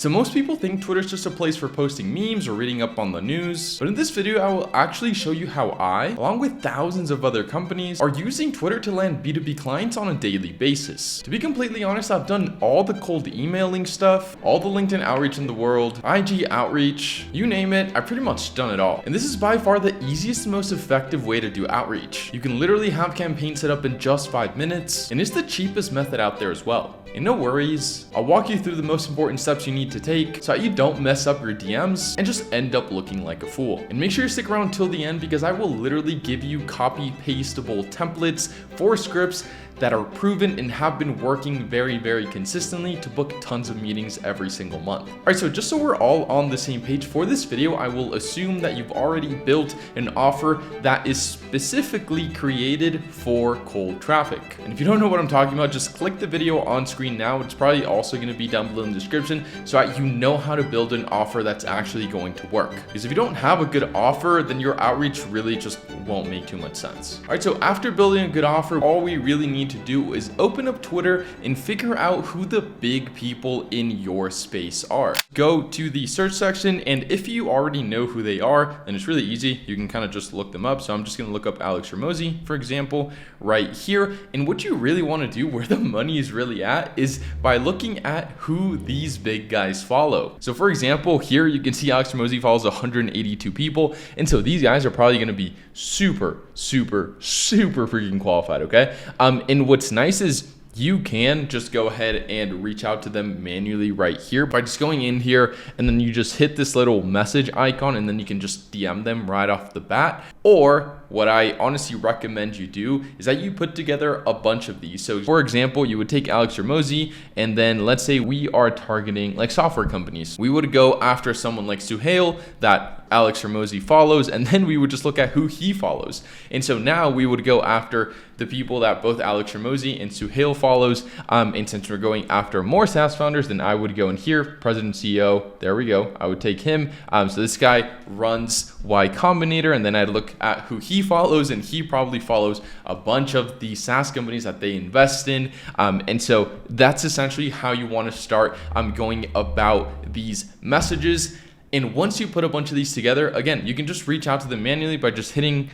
So most people think Twitter's just a place for posting memes or reading up on the news, but in this video I will actually show you how I, along with thousands of other companies, are using Twitter to land B2B clients on a daily basis. To be completely honest, I've done all the cold emailing stuff, all the LinkedIn outreach in the world, IG outreach, you name it, I've pretty much done it all. And this is by far the easiest and most effective way to do outreach. You can literally have campaigns set up in just 5 minutes, and it's the cheapest method out there as well. And no worries, I'll walk you through the most important steps you need to take so that you don't mess up your DMs and just end up looking like a fool. And make sure you stick around till the end because I will literally give you copy-pastable templates for scripts that are proven and have been working very consistently to book tons of meetings every single month. All right, so just so we're all on the same page for this video, I will assume that you've already built an offer that is specifically created for cold traffic. And if you don't know what I'm talking about, just click the video on screen now. It's probably also going to be down below in the description so that you know how to build an offer that's actually going to work. Because if you don't have a good offer, then your outreach really just won't make too much sense. All right, so after building a good offer, all we really need to do is open up Twitter and figure out who the big people in your space are. Go to the search section, and if you already know who they are, then it's really easy. You can kind of just look them up. So I'm just going to look up Alex Hormozi, for example, right here. And what you really want to do, where the money is really at, is by looking at who these big guys follow. So for example, here you can see Alex Hormozi follows 182 people. And so these guys are probably going to be super freaking qualified, okay? And what's nice is you can just go ahead and reach out to them manually right here by just going in here, and then you just hit this little message icon, and then you can just DM them right off the bat. Or what I honestly recommend you do is that you put together a bunch of these. So for example, you would take Alex Hormozi, and then let's say we are targeting like software companies. We would go after someone like Suhail that Alex Hormozi follows, and then we would just look at who he follows. And so now we would go after the people that both Alex Hormozi and Suhail follows. And since we're going after more SaaS founders, then I would go in here, President CEO, there we go. I would take him. So this guy runs Y Combinator, and then I'd look at who he follows, and he probably follows a bunch of the SaaS companies that they invest in. And so that's essentially how you want to start going about these messages. And once you put a bunch of these together, again, you can just reach out to them manually by just hitting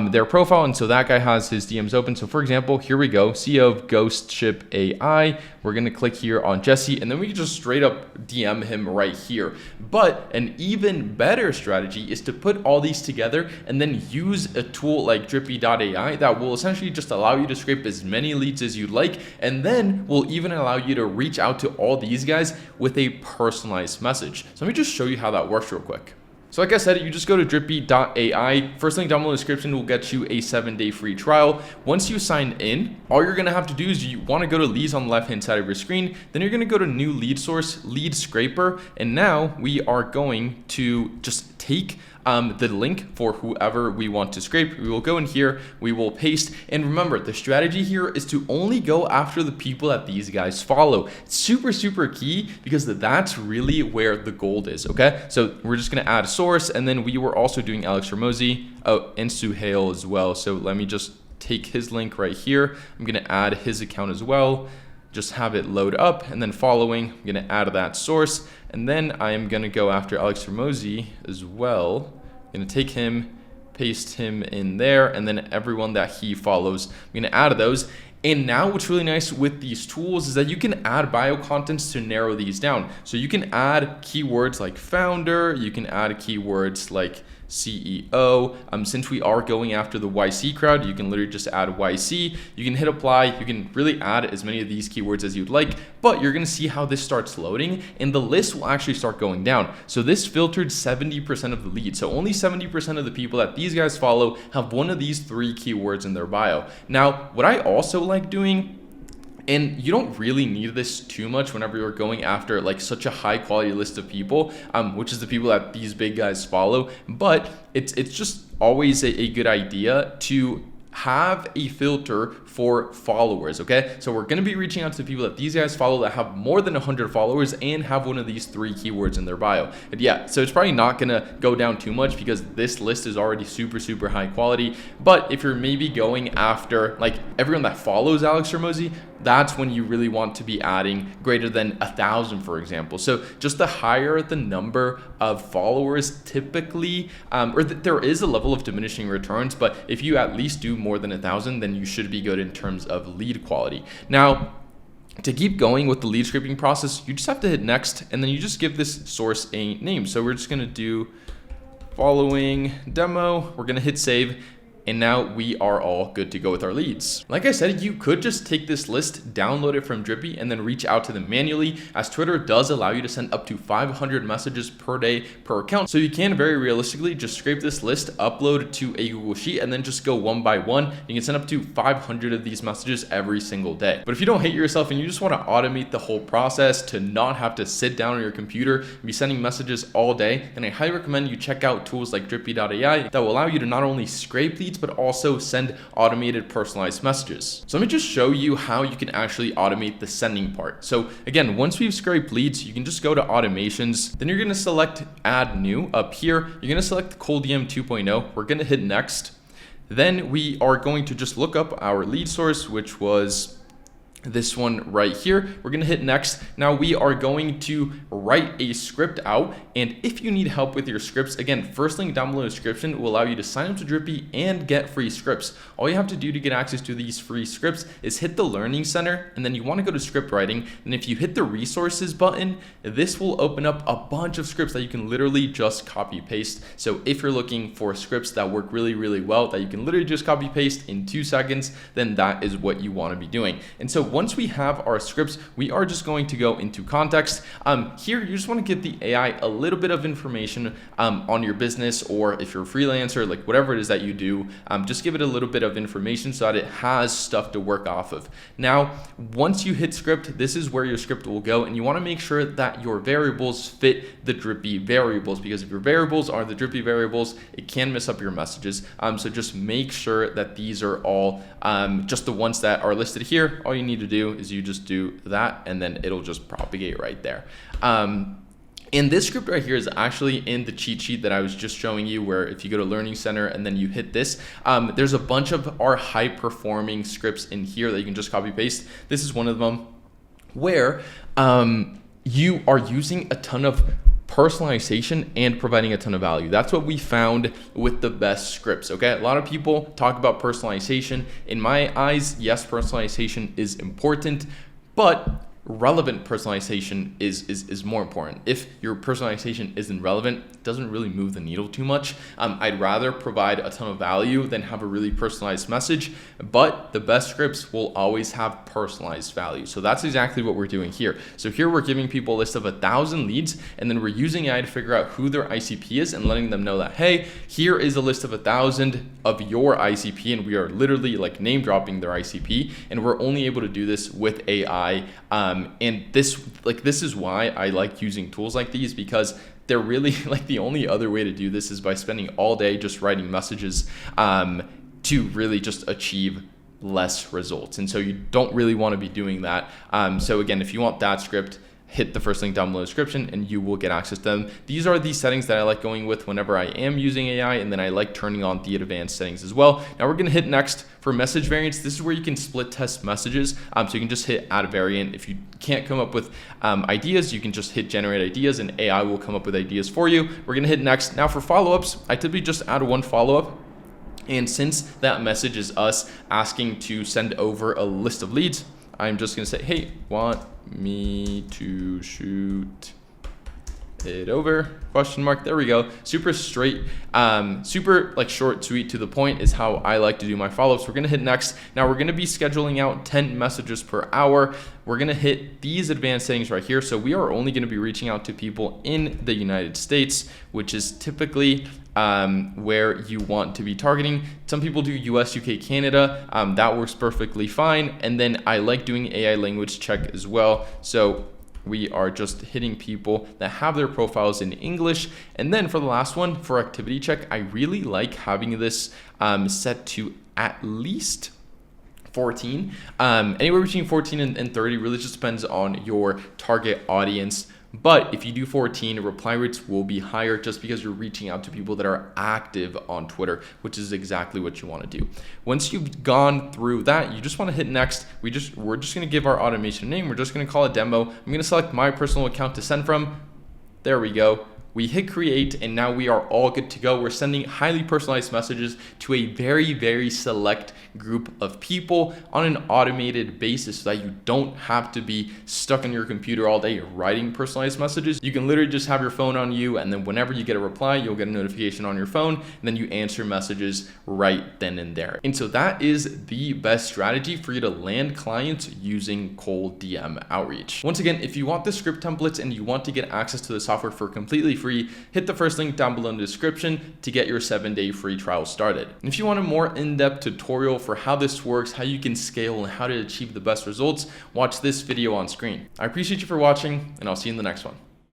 their profile. And so that guy has his DMs open. So for example, here we go, CEO of Ghost Ship AI. We're going to click here on Jesse, and then we can just straight up DM him right here. But an even better strategy is to put all these together and then use a tool like Drippy.ai that will essentially just allow you to scrape as many leads as you'd like, and then will even allow you to reach out to all these guys with a personalized message. So let me just show you how that works real quick. So like I said, you just go to Drippy.ai. First link down below in the description will get you a 7-day free trial. Once you sign in, all you're gonna have to do is you wanna go to leads on the left-hand side of your screen. Then you're gonna go to new lead source, lead scraper. And now we are going to just take the link for whoever we want to scrape. We will go in here, we will paste. And remember, the strategy here is to only go after the people that these guys follow. It's super key because that's really where the gold is, okay? So we're just gonna add a source, and then we were also doing Alex Hormozi, and Suhail as well. So let me just take his link right here. I'm gonna add his account as well. Just have it load up, and then following, I'm gonna add that source, and then I am gonna go after Alex Hormozi as well. I'm gonna take him, paste him in there, and then everyone that he follows, I'm gonna add those. And now what's really nice with these tools is that you can add bio contents to narrow these down. So you can add keywords like founder, you can add keywords like CEO. Since we are going after the YC crowd, you can literally just add YC. You can hit apply. You can really add as many of these keywords as you'd like, but you're gonna see how this starts loading, and the list will actually start going down. So this filtered 70% of the leads. So only 70% of the people that these guys follow have one of these 3 keywords in their bio. Now, what I also like doing, and you don't really need this too much whenever you're going after like such a high quality list of people, which is the people that these big guys follow, but it's just always a good idea to have a filter for followers, okay? So we're gonna be reaching out to people that these guys follow that have more than 100 followers and have one of these 3 keywords in their bio. And yeah, so it's probably not gonna go down too much because this list is already super high quality. But if you're maybe going after like everyone that follows Alex Hormozi, that's when you really want to be adding greater than 1,000, for example. So just the higher the number of followers typically, there is a level of diminishing returns, but if you at least do more than 1,000, then you should be good in terms of lead quality. Now, to keep going with the lead scraping process, you just have to hit next, and then you just give this source a name. So we're just gonna do following demo, we're gonna hit save, and now we are all good to go with our leads. Like I said, you could just take this list, download it from Drippy, and then reach out to them manually, as Twitter does allow you to send up to 500 messages per day per account. So you can very realistically just scrape this list, upload to a Google Sheet, and then just go one by one. You can send up to 500 of these messages every single day. But if you don't hate yourself and you just want to automate the whole process to not have to sit down on your computer and be sending messages all day, then I highly recommend you check out tools like Drippy.ai that will allow you to not only scrape leads, but also send automated personalized messages. So let me just show you how you can actually automate the sending part. So again, once we've scraped leads, you can just go to automations. Then you're going to select add new up here. You're going to select Coldiem 2.0. We're going to hit next. Then we are going to just look up our lead source, which was this one right here. We're gonna hit next. Now we are going to write a script out, and if you need help with your scripts, again, first link down below in the description will allow you to sign up to Drippy and get free scripts. All you have to do to get access to these free scripts is hit the Learning Center, and then you want to go to script writing, and if you hit the resources button, this will open up a bunch of scripts that you can literally just copy paste. So if you're looking for scripts that work really, really well, that you can literally just copy paste in 2 seconds, then that is what you want to be doing. And so once we have our scripts, we are just going to go into context. Here, you just want to give the AI a little bit of information on your business, or if you're a freelancer, like whatever it is that you do, just give it a little bit of information so that it has stuff to work off of. Now, once you hit script, this is where your script will go, and you want to make sure that your variables fit the Drippy variables, because if your variables are the Drippy variables, it can mess up your messages. So just make sure that these are all just the ones that are listed here. All you need to do is you just do that, and then it'll just propagate right there. And this script right here is actually in the cheat sheet that I was just showing you, where if you go to Learning Center and then you hit this, there's a bunch of our high performing scripts in here that you can just copy paste. This is one of them where you are using a ton of personalization and providing a ton of value. That's what we found with the best scripts. Okay, a lot of people talk about personalization. In my eyes, yes, personalization is important, but relevant personalization is more important. If your personalization isn't relevant, it doesn't really move the needle too much. I'd rather provide a ton of value than have a really personalized message, but the best scripts will always have personalized value. So that's exactly what we're doing here. So here we're giving people a list of 1,000 leads, and then we're using AI to figure out who their ICP is and letting them know that, hey, here is a list of 1,000 of your ICP, and we are literally like name dropping their ICP, and we're only able to do this with AI. And this is why I like using tools like these, because they're really like the only other way to do this is by spending all day just writing messages to really just achieve less results. And so you don't really want to be doing that. So again, if you want that script, hit the first link down below in the description and you will get access to them. These are the settings that I like going with whenever I am using AI, and then I like turning on the advanced settings as well. Now we're gonna hit next for message variants. This is where you can split test messages. So you can just hit add a variant. If you can't come up with ideas, you can just hit generate ideas and AI will come up with ideas for you. We're gonna hit next. Now for follow-ups, I typically just add one follow-up. And since that message is us asking to send over a list of leads, I'm just gonna say, hey, want me to shoot it over? Question mark. There we go. Super straight, super like short, sweet, to the point is how I like to do my follow-ups. We're gonna hit next. Now we're gonna be scheduling out 10 messages per hour. We're gonna hit these advanced settings right here. So we are only gonna be reaching out to people in the United States, which is typically where you want to be targeting. Some people do US, UK, Canada. That works perfectly fine. And then I like doing AI language check as well. So we are just hitting people that have their profiles in English. And then for the last one, for activity check, I really like having this set to at least 14. Anywhere between 14 and 30 really just depends on your target audience. But if you do 14, reply rates will be higher just because you're reaching out to people that are active on Twitter, which is exactly what you want to do. Once you've gone through that, you just want to hit next. We're just going to give our automation name. We're just going to call it demo. I'm going to select my personal account to send from. There we go. We hit create, and now we are all good to go. We're sending highly personalized messages to a very, very select group of people on an automated basis so that you don't have to be stuck on your computer all day writing personalized messages. You can literally just have your phone on you, and then whenever you get a reply, you'll get a notification on your phone, and then you answer messages right then and there. And so that is the best strategy for you to land clients using cold DM outreach. Once again, if you want the script templates and you want to get access to the software for completely free, hit the first link down below in the description to get your 7-day free trial started. And if you want a more in-depth tutorial for how this works, how you can scale, and how to achieve the best results, watch this video on screen. I appreciate you for watching, and I'll see you in the next one.